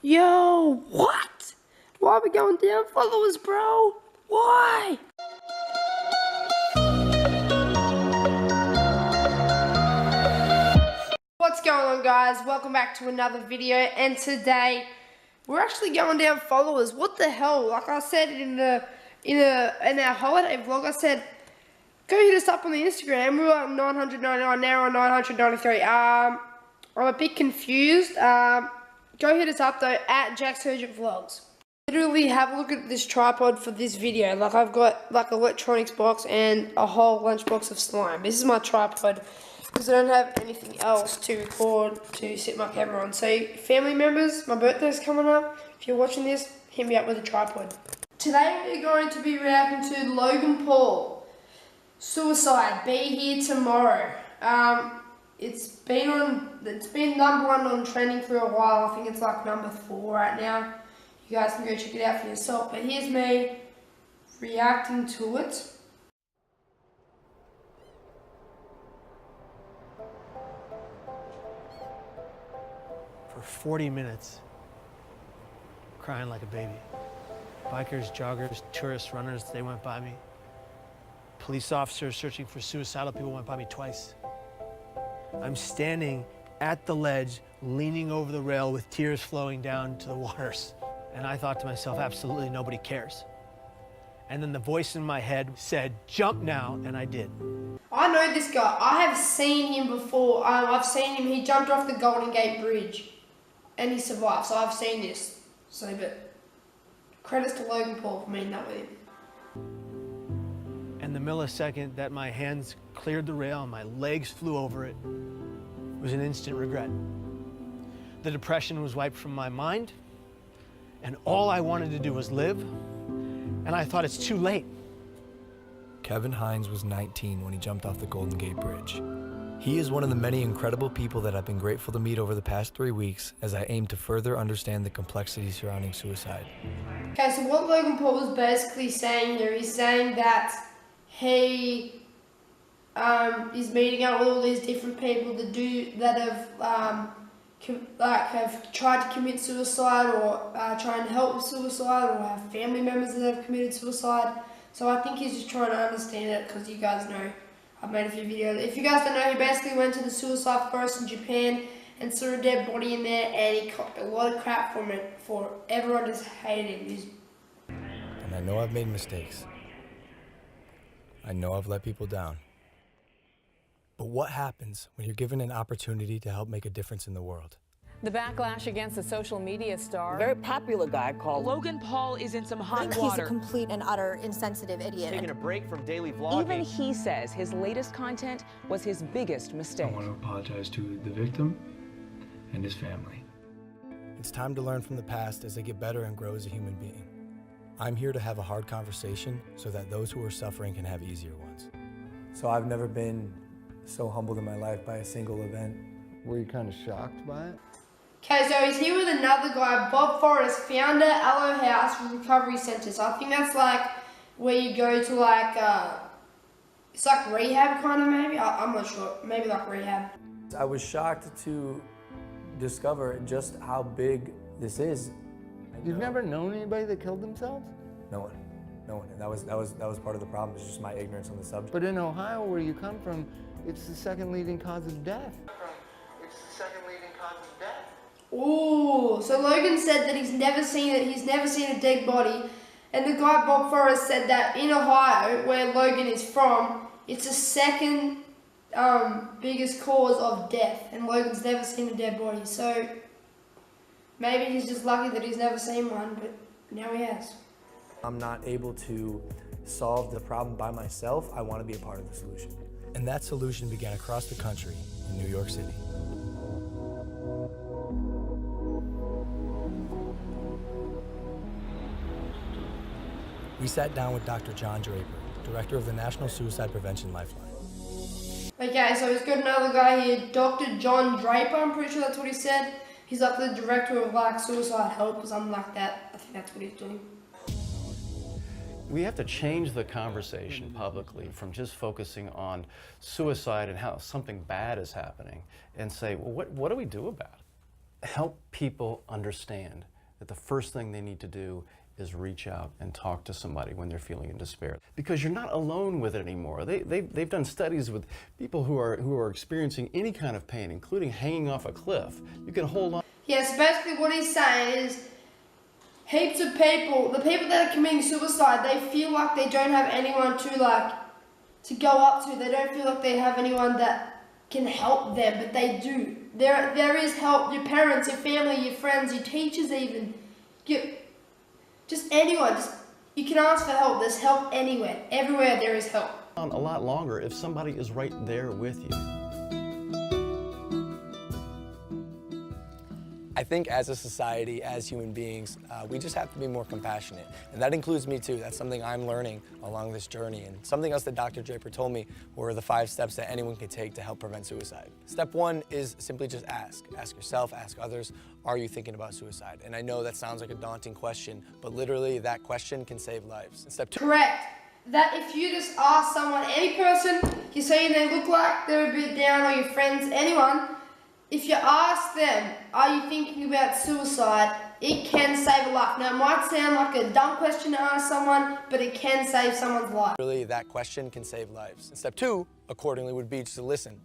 Yo, what? Why are we going down followers, bro? Why? What's going on, guys? Welcome back to another video, and today we're actually going down followers. What the hell? Like I said in our holiday vlog, I said go hit us up on the Instagram. We were at 999, now we're on 993. I'm a bit confused. Go hit us up though at JACKCAMERS. Literally have a look at this tripod for this video. Like I've got like an electronics box and a whole lunchbox of slime. This is my tripod because I don't have anything else to record to sit my camera on. So family members, my birthday's coming up. If you're watching this, hit me up with a tripod. Today we're going to be reacting to Logan Paul. Suicide, be here tomorrow. It's been number 1 on trending for a while. I think it's like number 4 right now. You guys can go check it out for yourself. But here's me reacting to it. For 40 minutes, crying like a baby. Bikers, joggers, tourists, runners, they went by me. Police officers searching for suicidal people went by me twice. I'm standing at the ledge, leaning over the rail with tears flowing down to the waters. And I thought to myself, absolutely nobody cares. And then the voice in my head said, jump now, and I did. I know this guy. I have seen him before. I've seen him. He jumped off the Golden Gate Bridge and he survived. So I've seen this. So, but credits to Logan Paul for meeting that with him. And the millisecond that my hands cleared the rail and my legs flew over it was an instant regret. The depression was wiped from my mind, and all I wanted to do was live, and I thought it's too late. Kevin Hines was 19 when he jumped off the Golden Gate Bridge. He is one of the many incredible people that I've been grateful to meet over the past 3 weeks as I aim to further understand the complexities surrounding suicide. Okay, so what Logan Paul was basically saying here, he's saying that he is meeting up with all these different people that have tried to commit suicide or trying to help with suicide or have family members that have committed suicide. So I think he's just trying to understand it because you guys know I've made a few videos. If you guys don't know, he basically went to the suicide forest in Japan and saw a dead body in there, and he copped a lot of crap from it for everyone just hated him. And I know I've made mistakes. I know I've let people down. But what happens when you're given an opportunity to help make a difference in the world? The backlash against the social media star. A very popular guy called Logan Paul is in some hot water. He's a complete and utter insensitive idiot. Taking a break from daily vlogging. Even he says his latest content was his biggest mistake. I want to apologize to the victim and his family. It's time to learn from the past as they get better and grow as a human being. I'm here to have a hard conversation so that those who are suffering can have easier ones. So I've never been so humbled in my life by a single event. Were you kind of shocked by it? Okay, so he's here with another guy, Bob Forrest, founder, Aloe House Recovery Centre. So I think that's like where you go to like, it's like rehab kind of maybe? I'm not sure, maybe like rehab. I was shocked to discover just how big this is. You've never known anybody that killed themselves? No one. No one. And that was part of the problem, it's just my ignorance on the subject. But in Ohio, where you come from, it's the second leading cause of death. Ooh, so Logan said that he's never seen a dead body, and the guy Bob Forrest said that in Ohio, where Logan is from, it's the second biggest cause of death, and Logan's never seen a dead body. So maybe he's just lucky that he's never seen one, but now he has. I'm not able to solve the problem by myself. I want to be a part of the solution. And that solution began across the country in New York City. We sat down with Dr. John Draper, director of the National Suicide Prevention Lifeline. Okay, so he's got another guy here, Dr. John Draper, I'm pretty sure that's what he said. He's like the director of like suicide help or something like that. I think that's what he's doing. We have to change the conversation publicly from just focusing on suicide and how something bad is happening and say, well, what do we do about it? help people understand that the first thing they need to do is reach out and talk to somebody when they're feeling in despair. Because you're not alone with it anymore. They've done studies with people who are experiencing any kind of pain, including hanging off a cliff. You can hold on. Yeah, so basically what he's saying is heaps of people, the people that are committing suicide, they feel like they don't have anyone to go up to. They don't feel like they have anyone that can help them, but they do. There is help. Your parents, your family, your friends, your teachers even. Just anyone. You can ask for help. There's help anywhere. Everywhere there is help. A lot longer if somebody is right there with you. I think as a society, as human beings, we just have to be more compassionate. And that includes me too. That's something I'm learning along this journey. And something else that Dr. Draper told me were the 5 steps that anyone can take to help prevent suicide. Step 1 is simply just ask. Ask yourself, ask others, are you thinking about suicide? And I know that sounds like a daunting question, but literally that question can save lives. And step 2. Correct. That if you just ask someone, any person, you say they look like they're a bit down, or your friends, anyone, if you ask them, are you thinking about suicide, it can save a life. Now, it might sound like a dumb question to ask someone, but it can save someone's life. Really, that question can save lives. And step 2, accordingly, would be just to listen.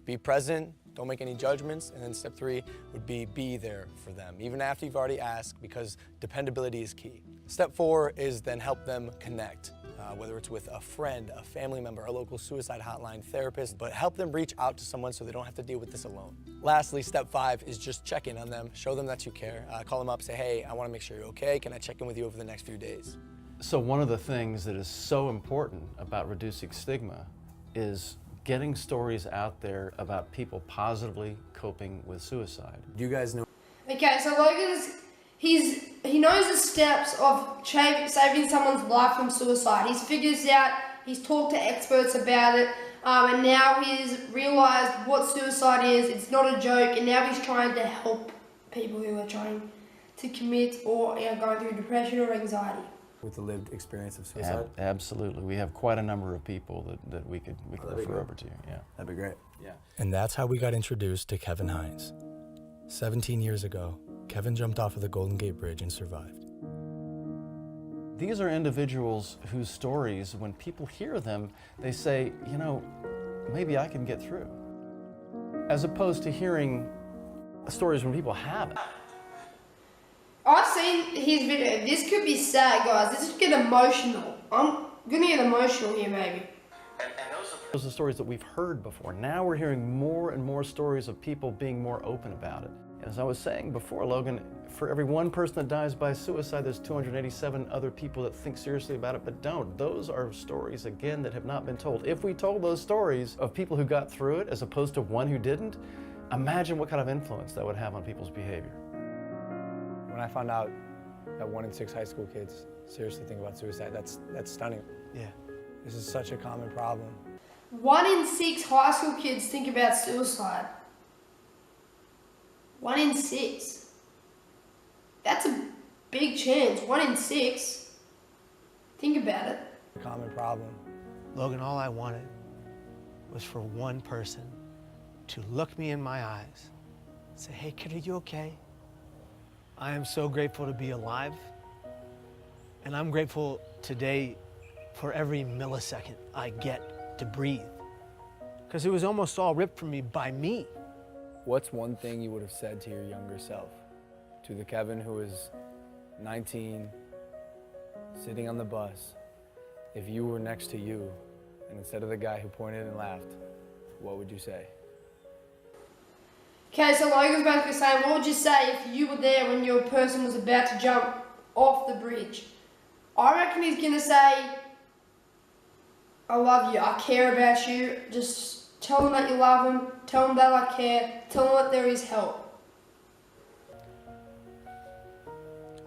Be present, don't make any judgments. And then step 3 would be there for them, even after you've already asked, because dependability is key. Step 4 is then help them connect. Whether it's with a friend, a family member, a local suicide hotline, therapist, but help them reach out to someone so they don't have to deal with this alone. Lastly, step 5 is just check in on them, show them that you care. Call them up, say, hey, I want to make sure you're okay. Can I check in with you over the next few days? So one of the things that is so important about reducing stigma is getting stories out there about people positively coping with suicide. Do you guys know? Okay, so Logan he knows the steps of saving someone's life from suicide. He's figured this out, he's talked to experts about it, and now he's realised what suicide is. It's not a joke, and now he's trying to help people who are trying to commit or going through depression or anxiety. With the lived experience of suicide? Absolutely. We have quite a number of people that we could refer over to. Yeah. That'd be great. Yeah. And that's how we got introduced to Kevin Hines. 17 years ago, Kevin jumped off of the Golden Gate Bridge and survived. These are individuals whose stories, when people hear them, they say, you know, maybe I can get through. As opposed to hearing stories when people haven't. I've seen his video. This could be sad, guys. This could get emotional. I'm gonna get emotional here, maybe. Those are stories that we've heard before. Now we're hearing more and more stories of people being more open about it. As I was saying before, Logan, for every one person that dies by suicide, there's 287 other people that think seriously about it but don't. Those are stories, again, that have not been told. If we told those stories of people who got through it as opposed to one who didn't, imagine what kind of influence that would have on people's behavior. When I found out that 1 in 6 high school kids seriously think about suicide, that's stunning. Yeah. This is such a common problem. 1 in 6 high school kids think about suicide. 1 in 6. That's a big chance. 1 in 6. Think about it. A common problem. Logan, all I wanted was for one person to look me in my eyes and say, hey, kid, are you okay? I am so grateful to be alive. And I'm grateful today for every millisecond I get to breathe. Because it was almost all ripped from me by me. What's one thing you would have said to your younger self? To the Kevin who is 19, sitting on the bus, if you were next to you, and instead of the guy who pointed and laughed, what would you say? Okay, so Logan's basically saying, what would you say if you were there when your person was about to jump off the bridge? I reckon he's gonna say, I love you, I care about you, just tell them that you love them, tell them that I care, tell them that there is help.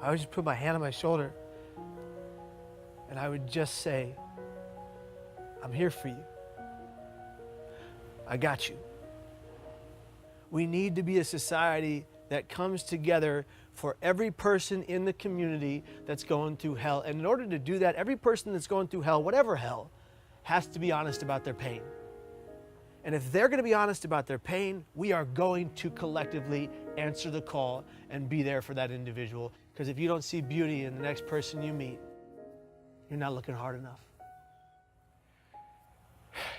I would just put my hand on my shoulder and I would just say, I'm here for you. I got you. We need to be a society that comes together for every person in the community that's going through hell. And in order to do that, every person that's going through hell, whatever hell, has to be honest about their pain. And if they're going to be honest about their pain, we are going to collectively answer the call and be there for that individual. Because if you don't see beauty in the next person you meet, you're not looking hard enough.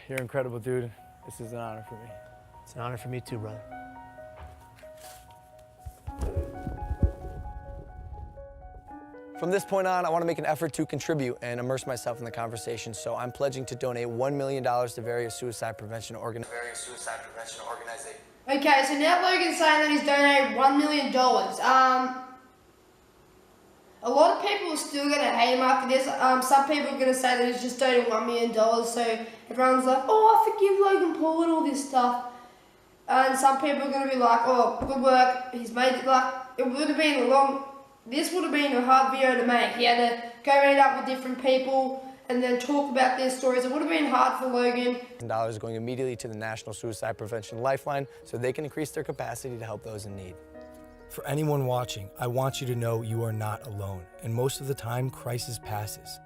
You're incredible, dude. This is an honor for me. It's an honor for me too, brother. From this point on, I want to make an effort to contribute and immerse myself in the conversation, so I'm pledging to donate $1 million to various suicide prevention organizations. Okay, so now Logan's saying that he's donated $1 million. A lot of people are still going to hate him after this. Some people are going to say that he's just donated $1 million, so everyone's like, oh, I forgive Logan Paul and all this stuff. And some people are going to be like, oh, good work, he's made it. Like, it would have been this would have been a hard video to make. He had to go meet up with different people and then talk about their stories. It would have been hard for Logan. $1 going immediately to the National Suicide Prevention Lifeline so they can increase their capacity to help those in need. For anyone watching, I want you to know you are not alone, and most of the time, crisis passes.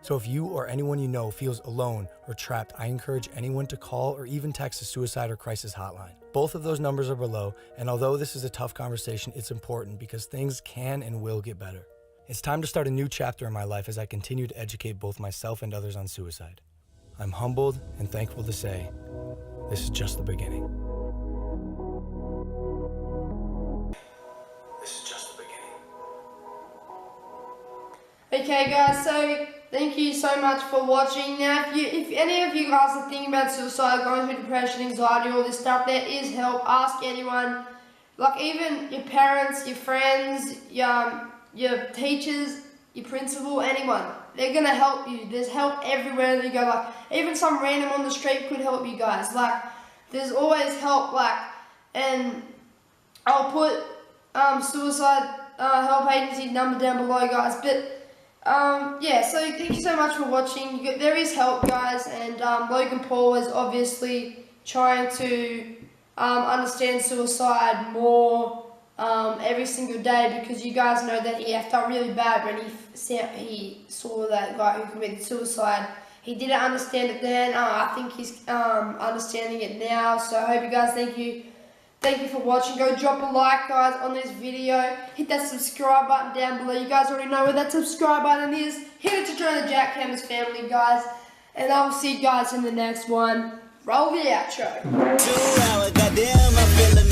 So if you or anyone you know feels alone or trapped, I encourage anyone to call or even text the suicide or crisis hotline. Both of those numbers are below, and although this is a tough conversation, it's important because things can and will get better. It's time to start a new chapter in my life as I continue to educate both myself and others on suicide. I'm humbled and thankful to say, this is just the beginning. This is just the beginning. Okay guys, so thank you so much for watching. Now if any of you guys are thinking about suicide, going through depression, anxiety, all this stuff, there is help. Ask anyone, like even your parents, your friends, your teachers, your principal, anyone. They're gonna help you. There's help everywhere that you go. Like even some random on the street could help you guys. Like there's always help. Like, and I'll put suicide help agency number down below, guys. But yeah, so thank you so much for watching. There is help, guys, and Logan Paul is obviously trying to understand suicide more every single day, because you guys know that he felt really bad when he saw that guy who committed suicide. He didn't understand it then. I think he's understanding it now. So I hope you guys, thank you for watching. Go drop a like, guys, on this video. Hit that subscribe button down below. You guys already know where that subscribe button is. Hit it to join the JACKCAMERS family, guys. And I will see you guys in the next one. Roll the outro. 2 hours, goddamn, I'm feeling